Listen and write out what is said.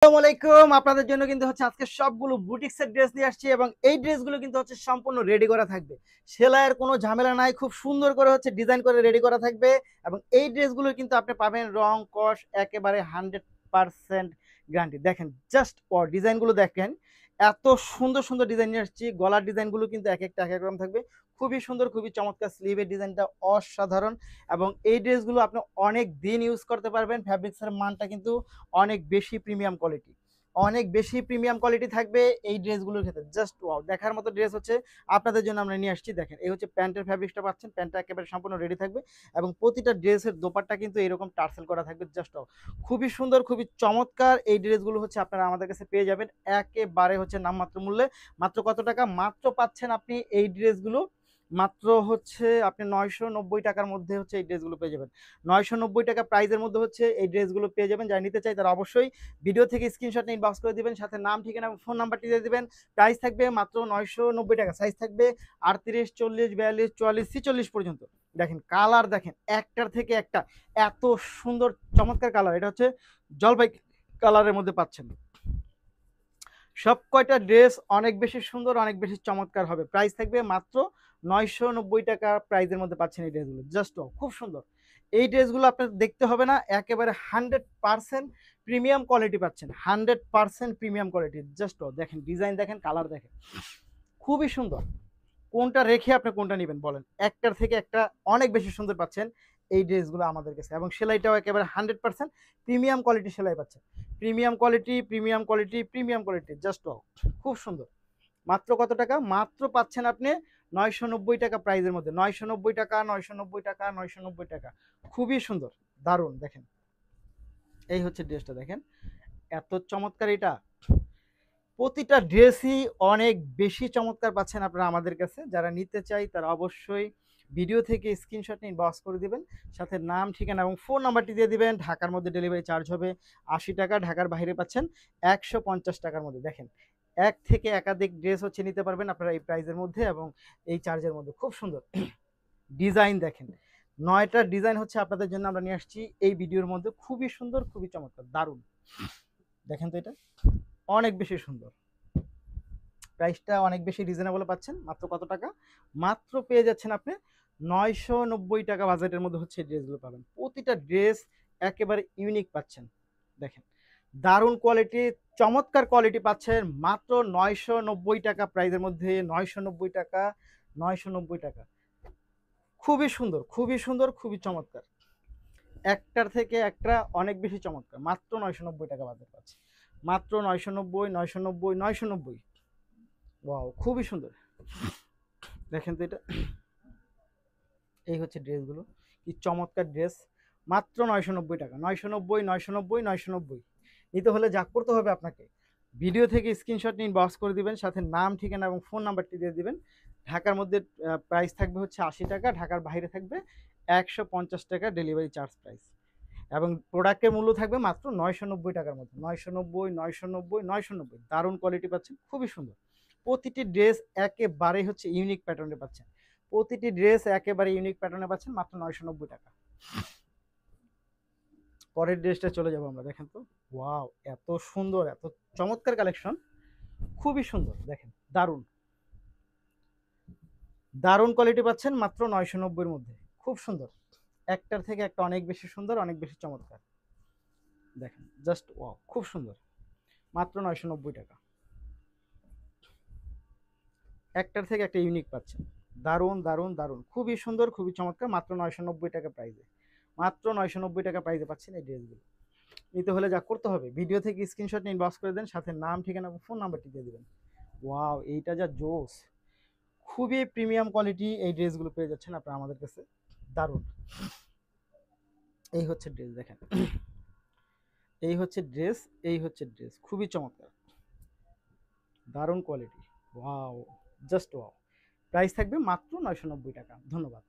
আসসালামু আলাইকুম। আপনাদের জন্য কিন্তু হচ্ছে আজকে সবগুলো বুটিক্সের ড্রেস নিয়ে আসছি এবং এই ড্রেসগুলো কিন্তু হচ্ছে সম্পূর্ণ রেডি করা থাকবে। সেলাইয়ের কোনো ঝামেলা নাই, খুব সুন্দর করে হচ্ছে ডিজাইন করে রেডি করা থাকবে এবং এই ড্রেসগুলো কিন্তু আপনি পাবেন রং কস একেবারে 100% গ্যারান্টি। দেখেন জাস্ট ডিজাইনগুলো দেখেন, এত সুন্দর সুন্দর ডিজাইন নিয়ে আসছি। গলার ডিজাইনগুলো কিন্তু এক একটা এক এক রকম থাকবে, খুবই সুন্দর, খুবই চমৎকার। স্লিভের ডিজাইনটা অসাধারণ এবং এই ড্রেসগুলো আপনি অনেক দিন ইউজ করতে পারবেন। ফ্যাব্রিক্সের মানটা কিন্তু অনেক বেশি প্রিমিয়াম কোয়ালিটি, অনেক বেশি প্রিমিয়াম কোয়ালিটি থাকবে এই ড্রেসগুলোর ক্ষেত্রে। জাস্ট ওয়াও, দেখার মতো ড্রেস হচ্ছে আপনাদের জন্য আমরা নিয়ে আসছি। দেখেন এই হচ্ছে প্যান্টের ফ্যাব্রিক্সটা পাচ্ছেন, প্যান্টটা একেবারে সম্পূর্ণ রেডি থাকবে এবং প্রতিটা ড্রেসের দোপাট্টা কিন্তু এরকম টার্সেল করা থাকবে। জাস্ট ওয়াও, খুবই সুন্দর, খুবই চমৎকার। এই ড্রেসগুলো হচ্ছে আপনারা আমাদের কাছে পেয়ে যাবেন একেবারে হচ্ছে নামমাত্র মূল্যে। মাত্র কত টাকা? মাত্র পাচ্ছেন আপনি এই ড্রেসগুলো মাত্র হচ্ছে আপনি 990 টাকার মধ্যে হচ্ছে এই ড্রেসগুলো পেয়ে যাবেন। 990 টাকা প্রাইসের মধ্যে হচ্ছে এই ড্রেসগুলো পেয়ে যাবেন। যারা নিতে চাই তারা অবশ্যই ভিডিও থেকে স্ক্রিনশট নিয়ে ইনবক্স করে দিবেন, সাথে নাম, ঠিকানা এবং ফোন নাম্বারটি দিয়ে দিবেন। প্রাইস থাকবে মাত্র 990 টাকা। সাইজ থাকবে 38, 40, 42, 44, 46 পর্যন্ত। দেখেন কালার, দেখেন একটার থেকে একটা এত সুন্দর চমৎকার কালার। এটা হচ্ছে জলপাই কালারের মধ্যে পাচ্ছেন। সব কয়টা ড্রেস অনেক বেশি সুন্দর, অনেক বেশি চমৎকার হবে। প্রাইস থাকবে মাত্র 990 টাকা প্রাইসের মধ্যে পাচ্ছেন এই ড্রেসগুলো। জাস্ট খুব সুন্দর। এই ড্রেসগুলো আপনার দেখতে হবে না, একেবারে 100% প্রিমিয়াম কোয়ালিটি পাচ্ছেন, 100% প্রিমিয়াম কোয়ালিটি। জাস্ট দেখেন ডিজাইন, দেখেন কালার, দেখেন খুবই সুন্দর। কোনটা রেখে আপনি কোনটা নেবেন বলেন? একটার থেকে একটা অনেক বেশি সুন্দর পাচ্ছেন এই ড্রেসগুলো আমাদের কাছে এবং সেলাইটাও একেবারে 100% প্রিমিয়াম কোয়ালিটি সেলাই পাচ্ছেন। Premium quality, premium quality, premium quality. Just খুব সুন্দর। মাত্র কত টাকা? মাত্র পাচ্ছেন আপনি 990 টাকা প্রাইজের মধ্যে। 990 টাকা, 990 টাকা, 990 টাকা। খুবই সুন্দর, দারুণ। দেখেন এই হচ্ছে ড্রেসটা, দেখেন এত চমৎকার। এটা প্রতিটা ড্রেসই অনেক বেশি চমৎকার পাচ্ছেন আপনারা আমাদের কাছে। যারা নিতে চাই তারা অবশ্যই ভিডিও থেকে স্ক্রিনশট নিয়ে ইনবক্স করে দিবেন, সাথে নাম, ঠিকানা এবং ফোন নাম্বারটি দিয়ে দিবেন। ঢাকার মধ্যে ডেলিভারি চার্জ হবে 80 টাকা, ঢাকার বাইরে পাচ্ছেন 150 টাকার মধ্যে। দেখেন এক থেকে একাধিক ড্রেস হচ্ছে নিতে পারবেন আপনারা এই প্রাইজের মধ্যে এবং এই চার্জের মধ্যে। খুব সুন্দর ডিজাইন, দেখেন 9টা ডিজাইন হচ্ছে আপনাদের জন্য আমরা নিয়ে আসছি এই ভিডিওর মধ্যে। খুবই সুন্দর, খুবই চমৎকার, দারুণ। দেখেন তো এটা অনেক বেশি সুন্দর। প্রাইসটা অনেক বেশি রিজনেবল পাচ্ছেন। মাত্র কত টাকা? মাত্র পেয়ে যাচ্ছেন আপনি 990 টাকা বাজেটের মধ্যে হচ্ছে ড্রেসগুলো পাবেন। প্রতিটা ড্রেস একেবারে ইউনিক পাচ্ছেন। দেখেন দারুণ কোয়ালিটি, চমৎকার কোয়ালিটি পাচ্ছেন মাত্র 990 টাকা প্রাইসের মধ্যে। 990 টাকা, 990 টাকা। খুবই সুন্দর, খুবই সুন্দর, খুবই চমৎকার। একটার থেকে একটা অনেক বেশি চমৎকার। মাত্র 990 টাকা বাজেট পাচ্ছে। মাত্র 990, 990, 990। ওয়াও, খুবই সুন্দর। দেখেন তো এটা, এই হচ্ছে ড্রেসগুলো, কি চমৎকার ড্রেস। মাত্র 990 টাকা। 990, 990, 990। নিতে হলে যা করতে হবে আপনাকে ভিডিও থেকে স্ক্রিনশট নিয়ে ইনবক্স করে দিবেন, সাথে নাম, ঠিকানা এবং ফোন নাম্বারটি দিয়ে দিবেন। ঢাকার মধ্যে প্রাইস থাকবে হচ্ছে 80 টাকা, ঢাকার বাইরে থাকবে 150 টাকা ডেলিভারি চার্জ প্রাইস এবং প্রোডাক্টের মূল্য থাকবে মাত্র 990 টাকার মধ্যে। 990, 990, 990। দারুণ কোয়ালিটি পাচ্ছেন, খুবই সুন্দর। প্রতিটি ড্রেস একেবারে হচ্ছে ইউনিক প্যাটার্নে পাচ্ছেন। প্রতিটি ড্রেস একেবারে ইউনিক প্যাটার্নে পাচ্ছেন মাত্র 990 টাকা। পরের ড্রেসটা চলে যাবো আমরা। দেখেন তো, ওয়াও, এত সুন্দর, এত চমৎকার কালেকশন, খুবই সুন্দর। দেখেন দারুণ, দারুণ কোয়ালিটি পাচ্ছেন মাত্র 990-এর মধ্যে। খুব সুন্দর, একটার থেকে একটা অনেক বেশি সুন্দর, অনেক বেশি চমৎকার। দেখেন জাস্ট ওয়াও, খুব সুন্দর। মাত্র 990 টাকা, একটার থেকে একটা ইউনিক পাচ্ছেন। দারুণ, দারুণ, দারুণ, খুবই সুন্দর, খুবই চমৎকার। মাত্র 990 টাকা প্রাইসে, মাত্র 990 টাকা প্রাইসে পাচ্ছেন এই ড্রেসগুলো। নিতে হলে যা করতে হবে ভিডিও থেকে স্ক্রিনশট নিয়ে ইনবক্স করে দেন, সাথে নাম, ঠিকানা এবং ফোন নাম্বারটি দিয়ে দেবেন। ওয়াও, এইটা যা জোস। খুবই প্রিমিয়াম কোয়ালিটি এই ড্রেসগুলো পেয়ে যাচ্ছেন আপনারা আমাদের কাছে। দারুণ। এই হচ্ছে ড্রেস, দেখেন এই হচ্ছে ড্রেস, এই হচ্ছে ড্রেস, খুবই চমৎকার, দারুণ quality. Wow, just wow. Price থাকবে মাত্র 990 টাকা। ধন্যবাদ।